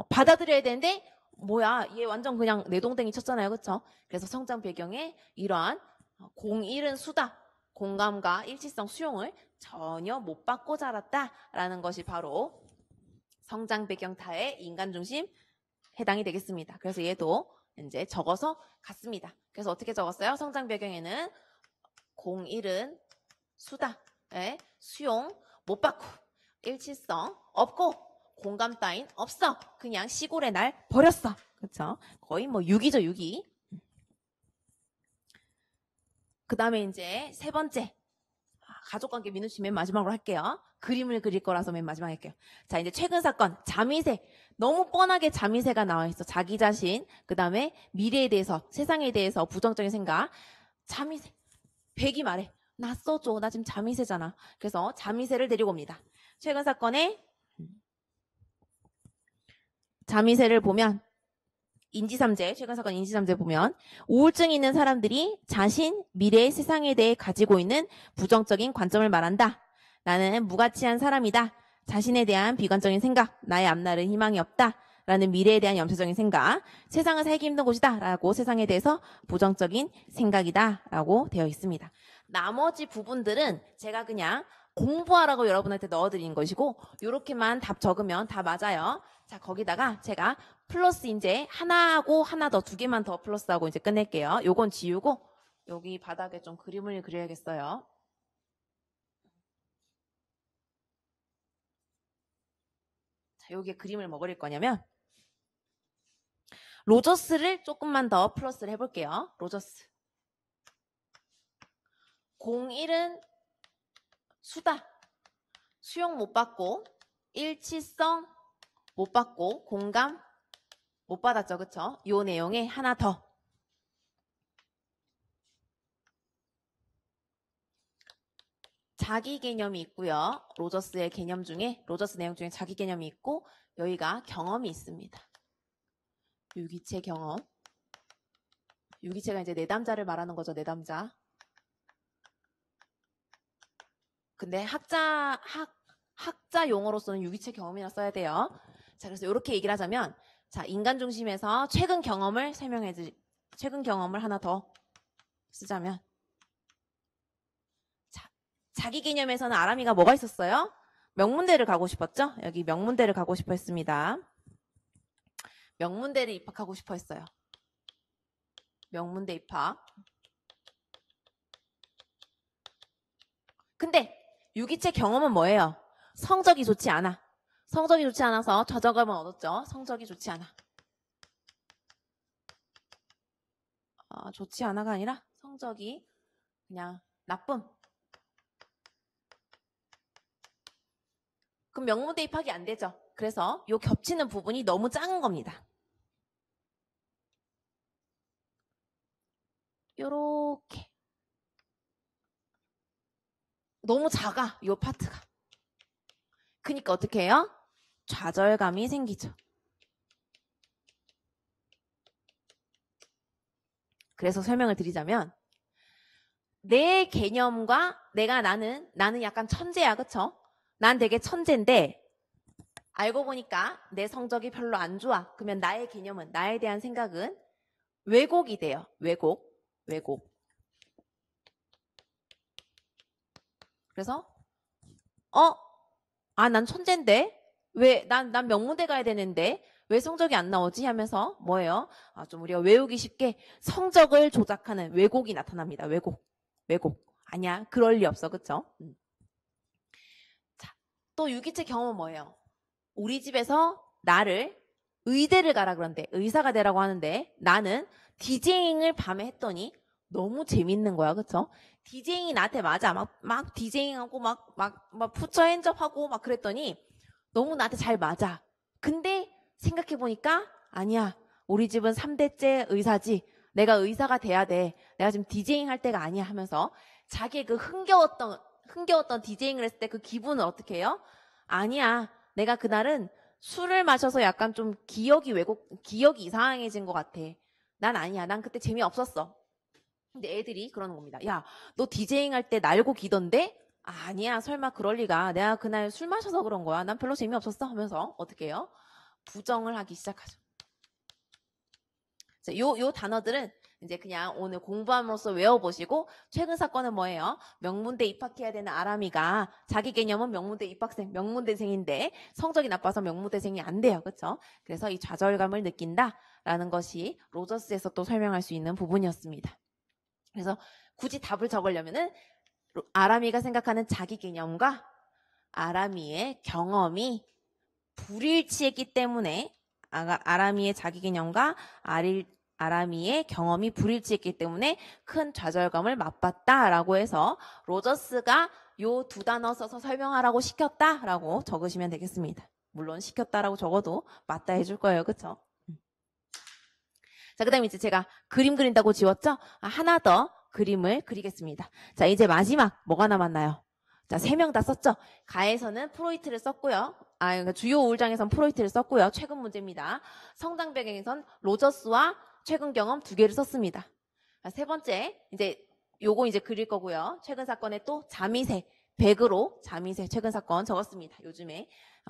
Speaker 1: 받아들여야 되는데 뭐야 얘 완전 그냥 내동댕이 쳤잖아요. 그쵸? 그래서 성장 배경에 이러한 공일은 수다, 공감과 일치성 수용을 전혀 못 받고 자랐다라는 것이 바로 성장 배경 타의 인간 중심 해당이 되겠습니다. 그래서 얘도 이제 적어서 갔습니다. 그래서 어떻게 적었어요? 성장 배경에는 공일은 수다, 수용 못 받고 일치성 없고 공감 따윈 없어. 그냥 시골에 날 버렸어. 그쵸? 거의 뭐 유기죠, 유기. 그 다음에 이제 세 번째. 가족관계 민우씨 맨 마지막으로 할게요. 그림을 그릴 거라서 맨 마지막에 할게요. 자, 이제 최근 사건. 자미세. 너무 뻔하게 자미세가 나와 있어. 자기 자신. 그 다음에 미래에 대해서, 세상에 대해서 부정적인 생각. 자미세. 백이 말해. 나 써줘. 나 지금 자미세잖아. 그래서 자미세를 데리고 옵니다. 최근 사건에 자미세를 보면 인지삼재, 최근 사건 인지삼재 보면 우울증이 있는 사람들이 자신, 미래의 세상에 대해 가지고 있는 부정적인 관점을 말한다. 나는 무가치한 사람이다. 자신에 대한 비관적인 생각, 나의 앞날은 희망이 없다. 라는 미래에 대한 염세적인 생각, 세상은 살기 힘든 곳이다. 라고 세상에 대해서 부정적인 생각이다. 라고 되어 있습니다. 나머지 부분들은 제가 그냥 공부하라고 여러분한테 넣어드린 것이고 이렇게만 답 적으면 다 맞아요. 자, 거기다가 제가 플러스 이제 하나하고 하나 더 두 개만 더 플러스하고 이제 끝낼게요. 요건 지우고 여기 바닥에 좀 그림을 그려야겠어요. 자, 여기에 그림을 뭐 그릴 거냐면 로저스를 조금만 더 플러스를 해볼게요. 로저스. 01은 수다. 수용 못 받고 일치성 못 받고 공감 못 받았죠. 그쵸? 요 내용에 하나 더. 자기 개념이 있고요. 로저스의 개념 중에 로저스 내용 중에 자기 개념이 있고 여기가 경험이 있습니다. 유기체 경험. 유기체가 이제 내담자를 말하는 거죠. 내담자. 근데 학자 용어로서는 유기체 경험이라 써야 돼요. 자, 그래서 이렇게 얘기를 하자면 자, 인간 중심에서 최근 경험을 최근 경험을 하나 더 쓰자면 자, 자기 개념에서는 아람이가 뭐가 있었어요? 명문대를 가고 싶었죠? 여기 명문대를 가고 싶어 했습니다. 명문대를 입학하고 싶어 했어요. 명문대 입학. 근데 유기체 경험은 뭐예요? 성적이 좋지 않아. 성적이 좋지 않아서 좌절감을 얻었죠. 성적이 좋지 않아. 좋지 않아가 아니라 성적이 그냥 나쁨. 그럼 명문대 입학이 안 되죠. 그래서 요 겹치는 부분이 너무 작은 겁니다. 요렇게. 너무 작아, 요 파트가. 그러니까 어떻게 해요? 좌절감이 생기죠. 그래서 설명을 드리자면 내 개념과 나는 약간 천재야, 그쵸? 난 되게 천재인데 알고 보니까 내 성적이 별로 안 좋아. 그러면 나의 개념은, 나에 대한 생각은 왜곡이 돼요. 왜곡. 그래서 난 천재인데 왜 난 명문대 가야 되는데 왜 성적이 안 나오지 하면서 뭐예요? 좀 우리가 외우기 쉽게 성적을 조작하는 왜곡이 나타납니다. 왜곡. 아니야. 그럴 리 없어. 그쵸? 자, 또 유기체 경험은 뭐예요? 우리 집에서 나를 의대를 가라 그러는데 의사가 되라고 하는데 나는 디제잉을 밤에 했더니 너무 재밌는 거야. 그쵸? 디제잉이 나한테 맞아. 막 디제잉하고 막 푸처 핸접하고 막 그랬더니 너무 나한테 잘 맞아. 근데 생각해보니까 아니야. 우리 집은 3대째 의사지. 내가 의사가 돼야 돼. 내가 지금 디제잉 할 때가 아니야 하면서 자기의 그 흥겨웠던 디제잉을 했을 때 그 기분은 어떻게 해요? 아니야. 내가 그날은 술을 마셔서 약간 좀 기억이 이상해진 것 같아. 난 아니야. 난 그때 재미없었어. 근데 애들이 그러는 겁니다. 야, 너 디제잉 할 때 날고 기던데? 아니야. 설마 그럴 리가. 내가 그날 술 마셔서 그런 거야. 난 별로 재미없었어 하면서 어떻게 해요? 부정을 하기 시작하죠. 자, 요 단어들은 이제 그냥 오늘 공부함으로써 외워보시고 최근 사건은 뭐예요? 명문대 입학해야 되는 아람이가 자기 개념은 명문대 입학생, 명문대생인데 성적이 나빠서 명문대생이 안 돼요. 그렇죠? 그래서 이 좌절감을 느낀다라는 것이 로저스에서 또 설명할 수 있는 부분이었습니다. 그래서 굳이 답을 적으려면은 아람이가 생각하는 자기 개념과 아람이의 경험이 불일치했기 때문에 아람이의 자기 개념과 아람이의 경험이 불일치했기 때문에 큰 좌절감을 맛봤다라고 해서 로저스가 요 두 단어 써서 설명하라고 시켰다라고 적으시면 되겠습니다. 물론 시켰다라고 적어도 맞다 해줄 거예요. 그쵸? 자, 그 다음에 이제 제가 그림 그린다고 지웠죠? 하나 더 그림을 그리겠습니다. 자, 이제 마지막 뭐가 남았나요? 자, 3명 다 썼죠? 가에서는 프로이트를 썼고요. 그러니까 주요 우울장에선 프로이트를 썼고요. 최근 문제입니다. 성당 배경에선 로저스와 최근 경험 2개를 썼습니다. 자, 세 번째, 이제 요거 이제 그릴 거고요. 최근 사건에 또 자미세, 100으로 자미세 최근 사건 적었습니다. 요즘에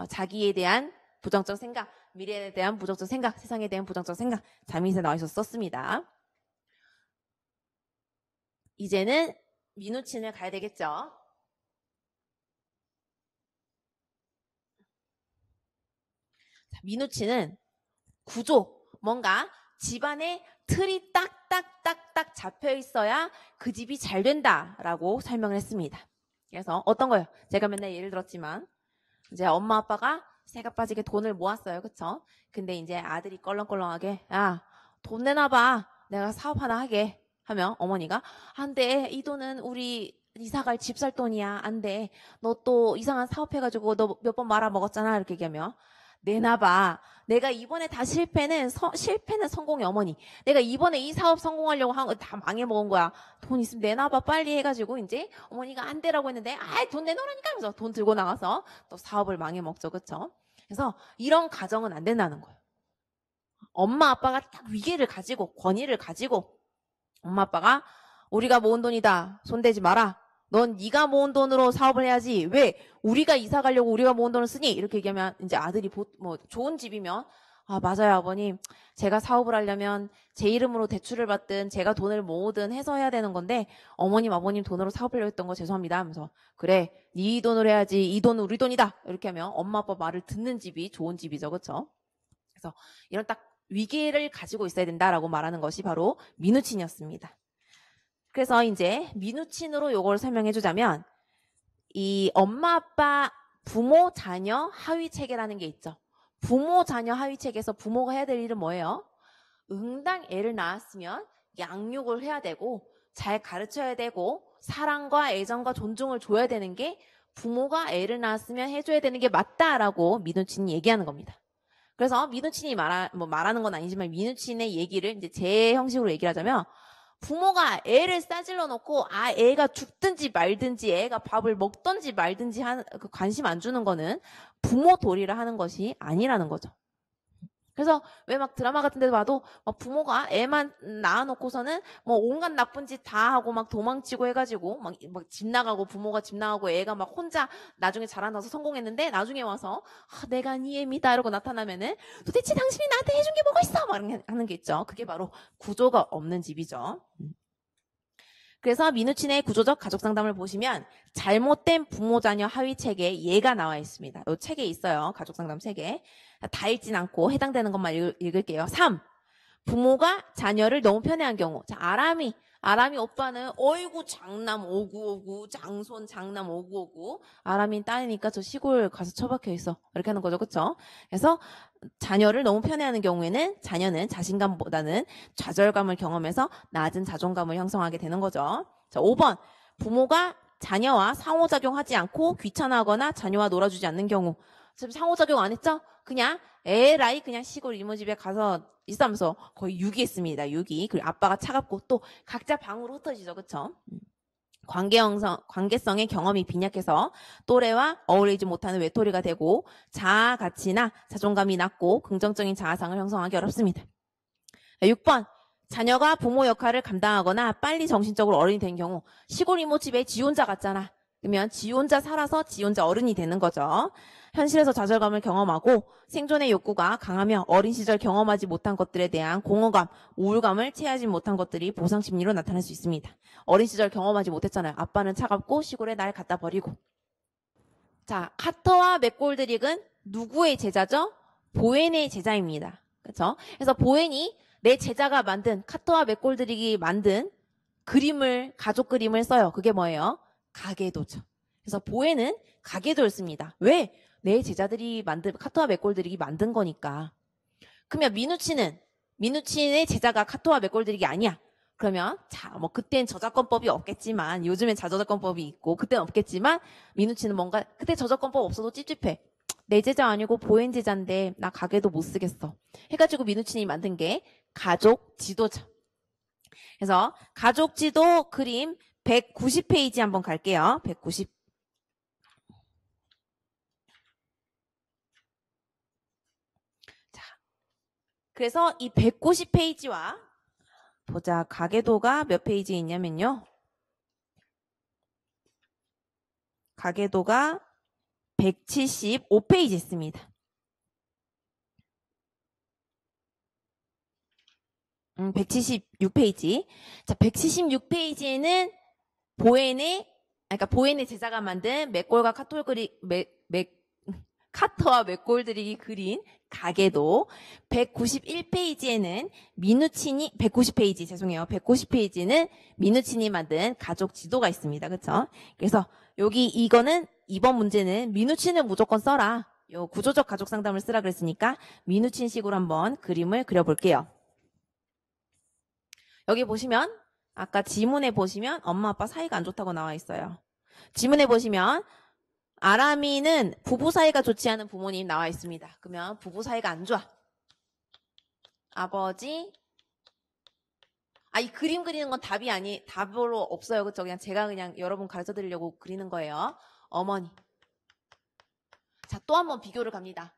Speaker 1: 자기에 대한 부정적 생각, 미래에 대한 부정적 생각, 세상에 대한 부정적 생각, 자미세 나와 있어서 썼습니다. 이제는 민우친을 가야 되겠죠. 민우치는 구조, 뭔가 집안에 틀이 딱딱딱딱 잡혀 있어야 그 집이 잘 된다라고 설명을 했습니다. 그래서 어떤 거요? 제가 맨날 예를 들었지만 이제 엄마 아빠가 새가 빠지게 돈을 모았어요. 그쵸? 근데 이제 아들이 껄렁껄렁하게 야, 돈 내놔봐. 내가 사업 하나 하게 하면 어머니가 안 돼. 이 돈은 우리 이사갈 집 살 돈이야. 안 돼. 너 또 이상한 사업 해가지고 너 몇 번 말아먹었잖아. 이렇게 얘기하면 내놔봐. 내가 이번에 다 실패는 성공의 어머니. 내가 이번에 이 사업 성공하려고 한 거 다 망해먹은 거야. 돈 있으면 내놔봐 빨리 해가지고 이제 어머니가 안 되라고 했는데 돈 내놓으라니까 하면서 돈 들고 나가서 또 사업을 망해먹죠. 그쵸? 그래서 이런 가정은 안 된다는 거예요. 엄마 아빠가 딱 위계를 가지고 권위를 가지고 엄마 아빠가 우리가 모은 돈이다. 손대지 마라. 넌 네가 모은 돈으로 사업을 해야지. 왜 우리가 이사 가려고 우리가 모은 돈을 쓰니? 이렇게 얘기하면 이제 아들이 뭐 좋은 집이면 맞아요 아버님. 제가 사업을 하려면 제 이름으로 대출을 받든 제가 돈을 모으든 해서 해야 되는 건데 어머님 아버님 돈으로 사업을 하려고 했던 거 죄송합니다 하면서 그래 네 돈으로 해야지. 이 돈은 우리 돈이다. 이렇게 하면 엄마 아빠 말을 듣는 집이 좋은 집이죠. 그렇죠? 그래서 이런 딱 위계를 가지고 있어야 된다라고 말하는 것이 바로 민우친이었습니다. 그래서 이제 민우친으로 요걸 설명해 주자면 이 엄마 아빠 부모 자녀 하위 체계라는 게 있죠. 부모 자녀 하위 체계에서 부모가 해야 될 일은 뭐예요? 응당 애를 낳았으면 양육을 해야 되고 잘 가르쳐야 되고 사랑과 애정과 존중을 줘야 되는 게 부모가 애를 낳았으면 해줘야 되는 게 맞다라고 민우친이 얘기하는 겁니다. 그래서 민우친이 말하는 건 아니지만 민우친의 얘기를 이제 제 형식으로 얘기를 하자면 부모가 애를 싸질러 놓고 애가 죽든지 말든지 애가 밥을 먹든지 말든지 관심 안 주는 거는 부모 도리를 하는 것이 아니라는 거죠. 그래서 왜 막 드라마 같은 데도 봐도 막 부모가 애만 낳아놓고서는 뭐 온갖 나쁜 짓 다 하고 막 도망치고 해가지고 막 집 나가고 부모가 집 나가고 애가 막 혼자 나중에 자라나서 성공했는데 나중에 와서 내가 네 애입니다 이러고 나타나면은 도대체 당신이 나한테 해준 게 뭐가 있어 막 하는 게 있죠. 그게 바로 구조가 없는 집이죠. 그래서 민우친의 구조적 가족상담을 보시면 잘못된 부모 자녀 하위 체계 예가 나와 있습니다. 이 책에 있어요. 가족상담 책에. 다 읽진 않고 해당되는 것만 읽을게요. 3. 부모가 자녀를 너무 편애한 경우. 자, 아람이 오빠는 어이구 장남 오구오구 장손 장남 오구오구 아람이 딸이니까 저 시골 가서 처박혀 있어. 이렇게 하는 거죠. 그렇죠? 그래서 자녀를 너무 편애하는 경우에는 자녀는 자신감보다는 좌절감을 경험해서 낮은 자존감을 형성하게 되는 거죠. 자, 5번. 부모가 자녀와 상호작용하지 않고 귀찮아하거나 자녀와 놀아주지 않는 경우. 지금 상호작용 안 했죠? 그냥 에라이 그냥 시골 이모 집에 가서 있으면서 거의 유기했습니다. 유기. 그리고 아빠가 차갑고 또 각자 방으로 흩어지죠. 그쵸? 관계성의 경험이 빈약해서 또래와 어울리지 못하는 외톨이가 되고 자아 가치나 자존감이 낮고 긍정적인 자아상을 형성하기 어렵습니다. 6번. 자녀가 부모 역할을 감당하거나 빨리 정신적으로 어른이 된 경우 시골 이모 집에 지 혼자 갔잖아. 그러면 지 혼자 살아서 지 혼자 어른이 되는 거죠. 현실에서 좌절감을 경험하고 생존의 욕구가 강하며 어린 시절 경험하지 못한 것들에 대한 공허감, 우울감을 채하지 못한 것들이 보상심리로 나타날 수 있습니다. 어린 시절 경험하지 못했잖아요. 아빠는 차갑고 시골에 날 갖다 버리고. 자, 카터와 맥골드릭은 누구의 제자죠? 보엔의 제자입니다. 그렇죠? 그래서 보엔이 내 제자가 만든 카터와 맥골드릭이 만든 가족 그림을 써요. 그게 뭐예요? 가계도죠. 그래서 보엔은 가계도를 씁니다. 왜? 내 제자들이 카토와 맥골드릭이 만든 거니까. 그러면 민우친의 제자가 카토와 맥골드릭이 아니야. 그러면 뭐 그땐 저작권법이 없겠지만 요즘엔 자저작권법이 있고 그땐 없겠지만 민우친은 뭔가 그때 저작권법 없어도 찝찝해. 내 제자 아니고 보엔 제자인데 나 가계도 못 쓰겠어. 해가지고 민우친이 만든 게 가족 지도죠. 그래서 가족지도 그림 190페이지 한번 갈게요. 190. 자, 그래서 이 190페이지와 보자. 가계도가 몇 페이지에 있냐면요. 가계도가 175페이지 있습니다. 176페이지. 자, 176페이지에는 그러니까 보엔의 제자가 만든 맥골과 카터와 맥골들이 그린 가계도. 191페이지에는 190페이지, 죄송해요. 190페이지는 미누친이 만든 가족 지도가 있습니다. 그쵸? 그래서 이거는 이번 문제는 미누친을 무조건 써라. 요 구조적 가족 상담을 쓰라 그랬으니까 미누친식으로 한번 그림을 그려볼게요. 여기 보시면 아까 지문에 보시면 엄마 아빠 사이가 안 좋다고 나와 있어요. 지문에 보시면 아람이는 부부 사이가 좋지 않은 부모님 나와 있습니다. 그러면 부부 사이가 안 좋아. 아버지. 이 그림 그리는 건 답으로 없어요. 그쵸? 제가 여러분 가르쳐 드리려고 그리는 거예요. 어머니. 자, 또 한번 비교를 갑니다.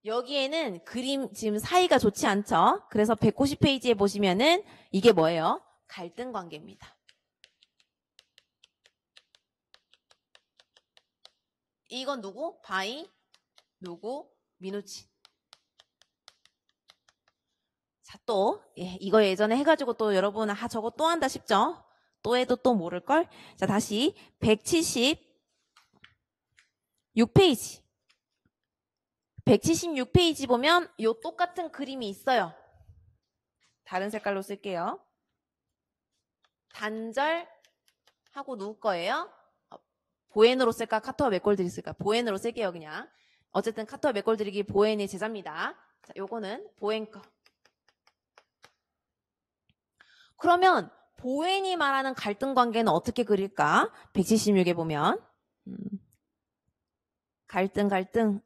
Speaker 1: 여기에는 그림 지금 사이가 좋지 않죠? 그래서 190페이지에 보시면은 이게 뭐예요? 갈등 관계입니다. 이건 누구? 바이, 누구? 미누친. 자, 또 이거 예전에 해가지고 또 여러분 저거 또 한다 싶죠? 또 해도 또 모를걸? 자, 다시 176페이지. 176페이지 보면 요 똑같은 그림이 있어요. 다른 색깔로 쓸게요. 단절하고 누구 거예요? 보엔으로 쓸까? 카터와 맥골들이 쓸까? 보엔으로 쓸게요, 그냥. 어쨌든 카터와 맥골들이 보엔의 제자입니다. 자, 요거는 보엔 거. 그러면 보엔이 말하는 갈등 관계는 어떻게 그릴까? 176에 보면 갈등이란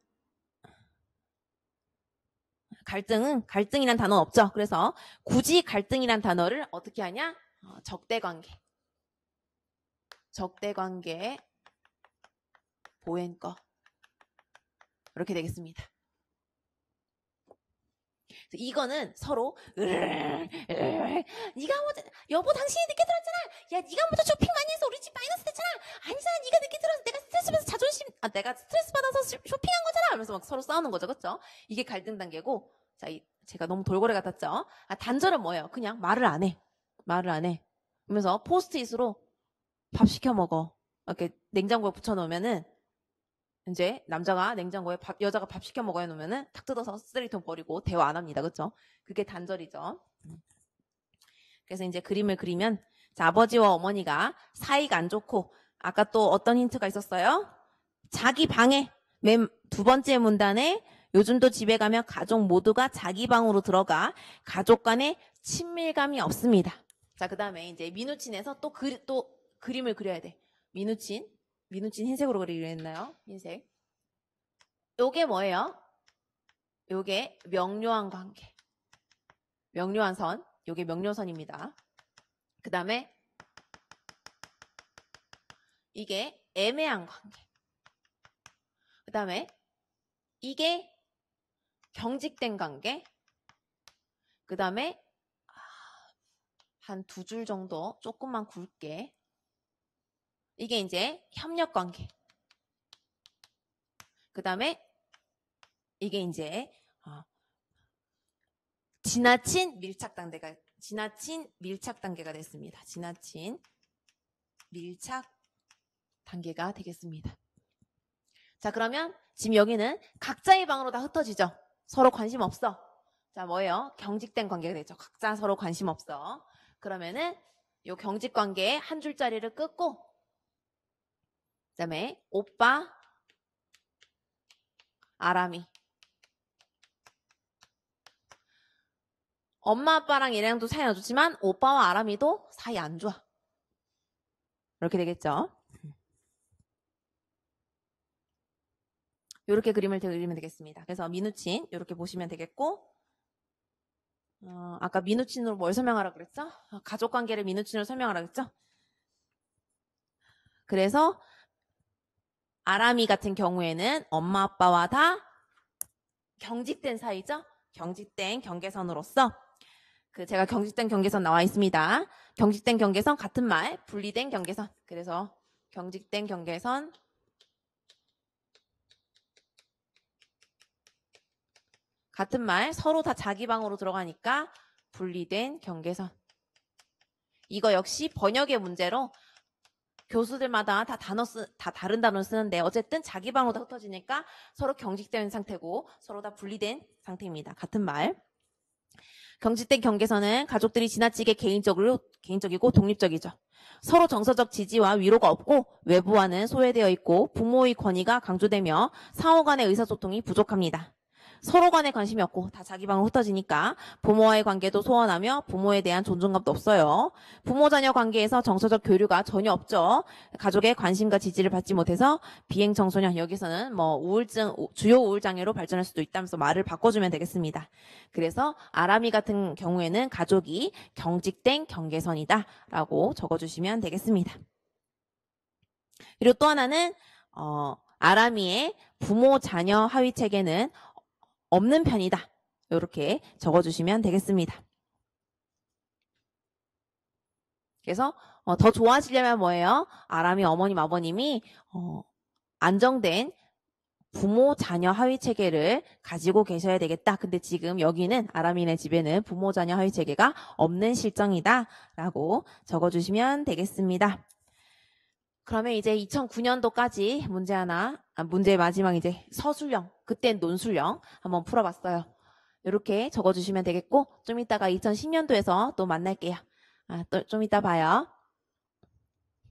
Speaker 1: 단어는 없죠. 그래서 굳이 갈등이란 단어를 어떻게 하냐? 적대관계 보엔 거 이렇게 되겠습니다. 이거는 서로 네가 먼저 여보 당신이 늦게 들어왔잖아. 야 네가 먼저 쇼핑 많이 해서 우리 집 마이너스 됐잖아. 아니잖아 네가 늦게 들어와서 내가 스트레스 받아서 내가 스트레스 받아서 쇼핑한 거잖아. 하면서 막 서로 싸우는 거죠. 그렇죠? 이게 갈등 단계고. 자, 제가 너무 돌고래 같았죠? 단절은 뭐예요? 그냥 말을 안 해. 그러면서 포스트잇으로 밥 시켜 먹어. 이렇게 냉장고에 붙여놓으면은 이제 남자가 냉장고에 여자가 밥 시켜 먹어야 놓으면은 탁 뜯어서 쓰레기통 버리고 대화 안 합니다. 그렇죠? 그게 단절이죠. 그래서 이제 그림을 그리면 자, 아버지와 어머니가 사이가 안 좋고 아까 또 어떤 힌트가 있었어요? 자기 방에 맨 두 번째 문단에 요즘도 집에 가면 가족 모두가 자기 방으로 들어가 가족 간의 친밀감이 없습니다. 자, 그 다음에 이제 미누친에서 또 그림을 그려야 돼. 미누친 흰색으로 그리기로 했나요? 흰색. 요게 뭐예요? 요게 명료한 관계. 명료한 선. 요게 명료선입니다. 그 다음에 이게 애매한 관계. 그 다음에 이게 경직된 관계. 그 다음에 한 두 줄 정도 조금만 굵게. 이게 이제 협력 관계. 그 다음에 이게 이제 지나친 밀착 단계가 됐습니다. 지나친 밀착 단계가 되겠습니다. 자, 그러면 지금 여기는 각자의 방으로 다 흩어지죠. 서로 관심 없어. 자, 뭐예요? 경직된 관계가 되죠. 각자 서로 관심 없어. 그러면은 요 경직 관계에 한 줄짜리를 끊고 그다음에 오빠, 아람이. 엄마 아빠랑 얘랑도 사이 안 좋지만 오빠와 아람이도 사이 안 좋아. 이렇게 되겠죠. 이렇게 그림을 그리면 되겠습니다. 그래서 미누친 이렇게 보시면 되겠고 아까 민우친으로 뭘 설명하라 그랬죠? 가족관계를 민우친으로 설명하라 그랬죠? 그래서 아람이 같은 경우에는 엄마 아빠와 다 경직된 사이죠? 경직된 경계선으로서 제가 경직된 경계선 나와 있습니다. 경직된 경계선 같은 말, 분리된 경계선. 그래서 경직된 경계선 같은 말 서로 다 자기 방으로 들어가니까 분리된 경계선. 이거 역시 번역의 문제로 교수들마다 다 다른 단어 쓰는데 어쨌든 자기 방으로 다 흩어지니까 서로 경직된 상태고 서로 다 분리된 상태입니다. 같은 말. 경직된 경계선은 가족들이 지나치게 개인적이고 독립적이죠. 서로 정서적 지지와 위로가 없고 외부와는 소외되어 있고 부모의 권위가 강조되며 상호 간의 의사소통이 부족합니다. 서로 간에 관심이 없고 다 자기 방으로 흩어지니까 부모와의 관계도 소원하며 부모에 대한 존중감도 없어요. 부모-자녀 관계에서 정서적 교류가 전혀 없죠. 가족의 관심과 지지를 받지 못해서 비행 청소년, 여기서는 주요 우울장애로 발전할 수도 있다면서 말을 바꿔주면 되겠습니다. 그래서 아람이 같은 경우에는 가족이 경직된 경계선이다 라고 적어주시면 되겠습니다. 그리고 또 하나는 아람이의 부모-자녀 하위체계는 없는 편이다. 이렇게 적어주시면 되겠습니다. 그래서 더 좋아지려면 뭐예요? 아람이 어머님, 아버님이 안정된 부모, 자녀, 하위 체계를 가지고 계셔야 되겠다. 근데 지금 여기는 아람이네 집에는 부모, 자녀, 하위 체계가 없는 실정이다. 라고 적어주시면 되겠습니다. 그러면 이제 2009년도까지 문제 마지막 이제 서술형, 그땐 논술형 한번 풀어봤어요. 이렇게 적어주시면 되겠고 좀 이따가 2010년도에서 또 만날게요. 또 좀 이따 봐요.